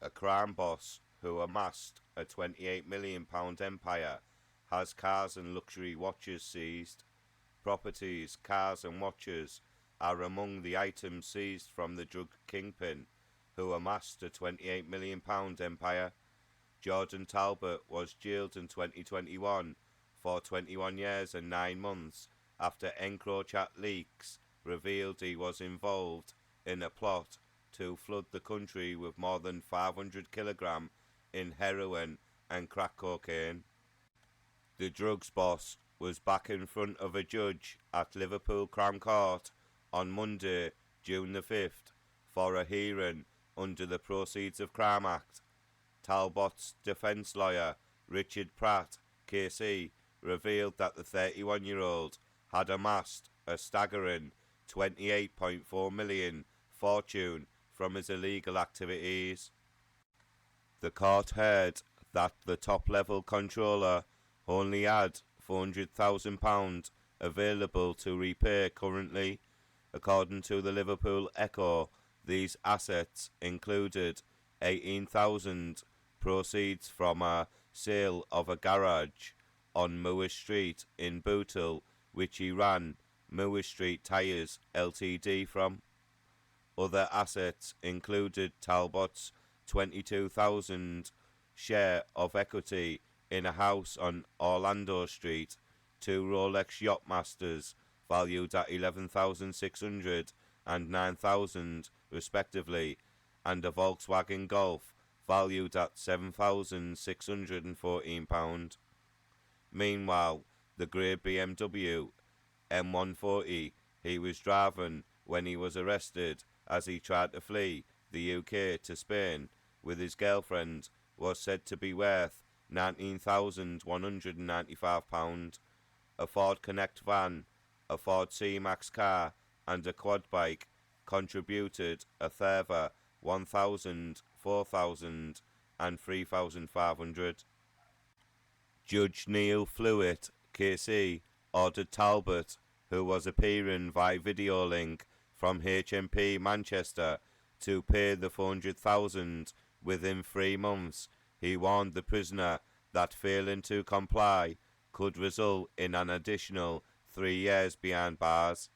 A crime boss who amassed a £28 million empire has cars and luxury watches seized. Properties, cars and watches are among the items seized from the drug kingpin who amassed a £28 million empire. Jordan Talbot was jailed in 2021 for 21 years and 9 months after EncroChat leaks revealed he was involved in a plot to flood the country with more than 500 kilograms in heroin and crack cocaine. The drugs boss was back in front of a judge at Liverpool Crown Court on Monday, June the 5th, for a hearing under the Proceeds of Crime Act. Talbot's defence lawyer, Pratt KC, revealed that the 31-year-old had amassed a staggering £28.4 million fortune from his illegal activities. The court heard that the top-level controller only had £400,000 available to repay currently. According to the Liverpool Eco, these assets included £18,000 proceeds from a sale of a garage on Moore Street in Bootle, which he ran Moore Street Tyres Ltd from. Other assets included Talbot's £22,000 share of equity in a house on Orlando Street, 2 Rolex Yachtmasters valued at £11,600 and £9,000 respectively, and a Volkswagen Golf valued at £7,614. Meanwhile, the grey BMW M140 he was driving when he was arrested as he tried to flee the UK to Spain with his girlfriend was said to be worth £19,195. A Ford Connect van, a Ford C-Max car and a quad bike contributed a further £1,000, £4,000 and £3,500. Judge Neil Flewitt KC ordered Talbot, who was appearing via video link from HMP Manchester, to pay the £400,000 within 3 months. He warned the prisoner that failing to comply could result in an additional 3 years behind bars.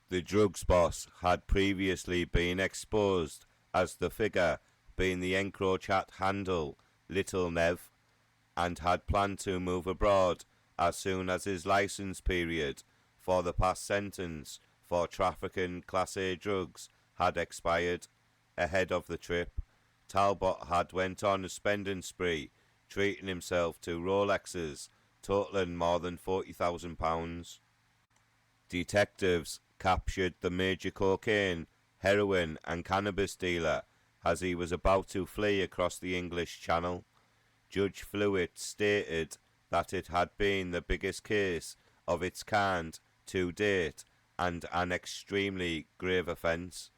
The drugs boss had previously been exposed as the figure being the EncroChat handle Little Nev, and had planned to move abroad as soon as his licence period for the past sentence for trafficking Class A drugs had expired. Ahead of the trip, Talbot had went on a spending spree, treating himself to Rolexes totaling more than £40,000. Detectives captured the major cocaine, heroin and cannabis dealer as he was about to flee across the English Channel. Judge Flewitt stated that it had been the biggest case of its kind to date and an extremely grave offence.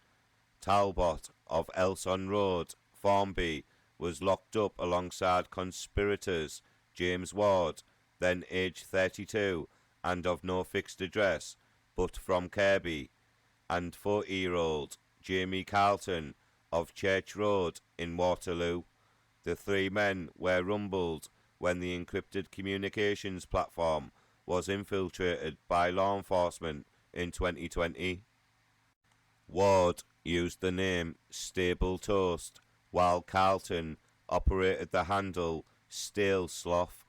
Talbot of Elson Road, Formby, was locked up alongside conspirators James Ward, then aged 32 and of no fixed address but from Kirby, and 40-year-old Jamie Carlton of Church Road in Waterloo. The 3 men were rumbled when the encrypted communications platform was infiltrated by law enforcement in 2020. Ward used the name Stable Toast, while Carlton operated the handle Stale Sloth.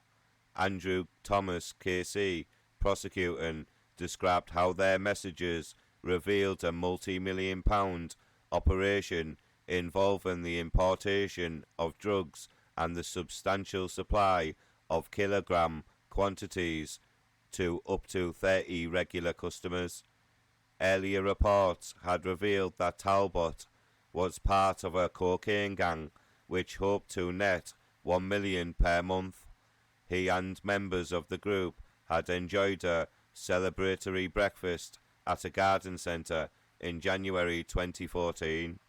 Andrew Thomas KC, prosecuting, described how their messages revealed a multi-million-pound operation involving the importation of drugs and the substantial supply of kilogram quantities to up to 30 regular customers. Earlier reports had revealed that Talbot was part of a cocaine gang which hoped to net £1 million per month. He and members of the group had enjoyed a celebratory breakfast at a garden centre in January 2014.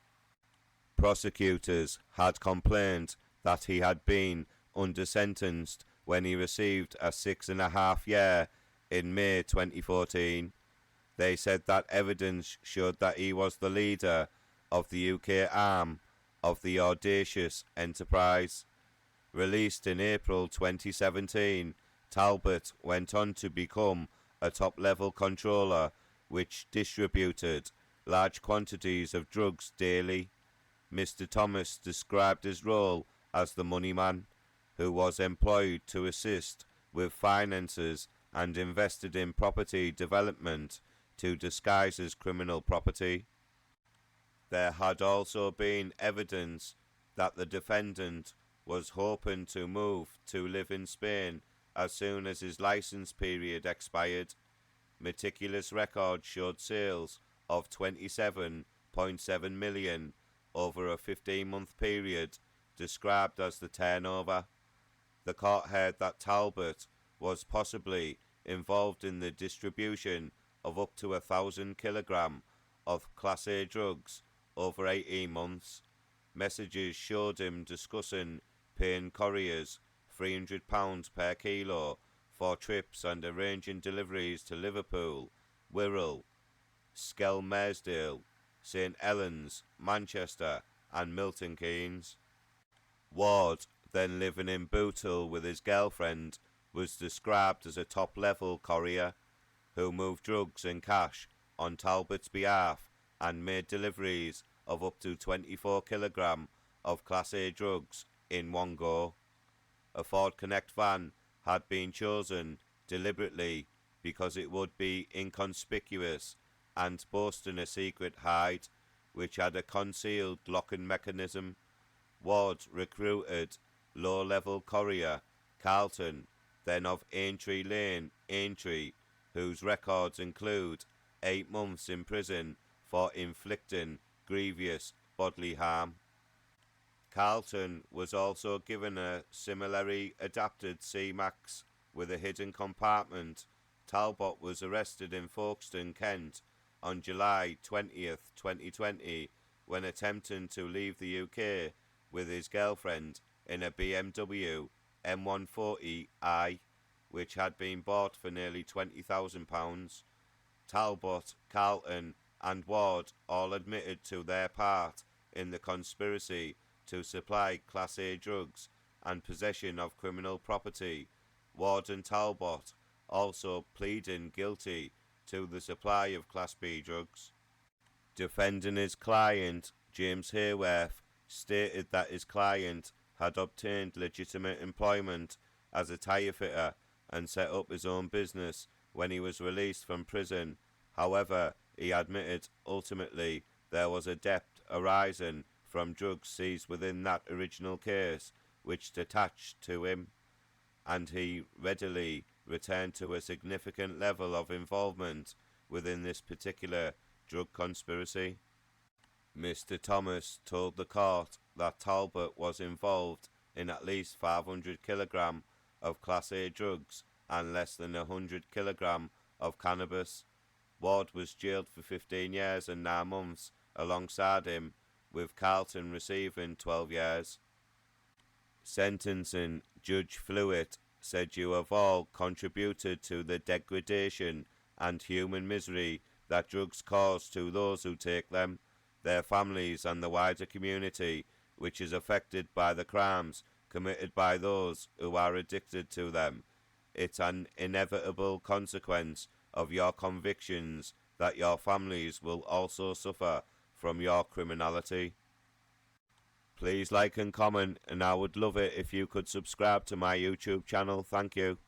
Prosecutors had complained that he had been under-sentenced when he received a 6.5 year in May 2014. They said that evidence showed that he was the leader of the UK arm of the audacious enterprise. Released in April 2017, Talbot went on to become a top-level controller which distributed large quantities of drugs daily. Mr. Thomas described his role as the money man, who was employed to assist with finances and invested in property development to disguise his criminal property. There had also been evidence that the defendant was hoping to move to live in Spain as soon as his license period expired. Meticulous records showed sales of 27.7 million over a 15-month period, described as the turnover. The court heard that Talbot was possibly involved in the distribution of up to 1,000 kilograms of Class A drugs over 18 months. Messages showed him discussing paying couriers £300 per kilo for trips and arranging deliveries to Liverpool, Wirral, Skelmersdale, St Helens, Manchester and Milton Keynes. Ward, then living in Bootle with his girlfriend, was described as a top-level courier who moved drugs and cash on Talbot's behalf and made deliveries of up to 24 kilograms of Class A drugs in one go. A Ford Connect van had been chosen deliberately because it would be inconspicuous and boasting a secret hide which had a concealed locking mechanism. Ward recruited low-level courier Carlton, then of Aintree Lane, Aintree, whose records include 8 months in prison for inflicting grievous bodily harm. Carlton was also given a similarly adapted C-Max with a hidden compartment. Talbot was arrested in Folkestone, Kent on July 20th, 2020 when attempting to leave the UK with his girlfriend in a BMW M140i, which had been bought for nearly £20,000. Talbot, Carlton and Ward all admitted to their part in the conspiracy to supply Class A drugs and possession of criminal property. Ward and Talbot also pleading guilty to the supply of Class B drugs. Defending his client, James Hayworth, stated that his client had obtained legitimate employment as a tyre fitter and set up his own business when he was released from prison. However, he admitted ultimately there was a debt arising from drugs seized within that original case which detached to him, and he readily returned to a significant level of involvement within this particular drug conspiracy. Mr. Thomas told the court that Talbot was involved in at least 500 kilograms of Class A drugs and less than 100 kilograms of cannabis. Ward was jailed for 15 years and 9 months alongside him, with Carlton receiving 12 years. Sentencing Judge Flewitt said, "You have all contributed to the degradation and human misery that drugs cause to those who take them, their families and the wider community, which is affected by the crimes committed by those who are addicted to them. It's an inevitable consequence of your convictions that your families will also suffer from your criminality." Please like and comment, and I would love it if you could subscribe to my YouTube channel. Thank you.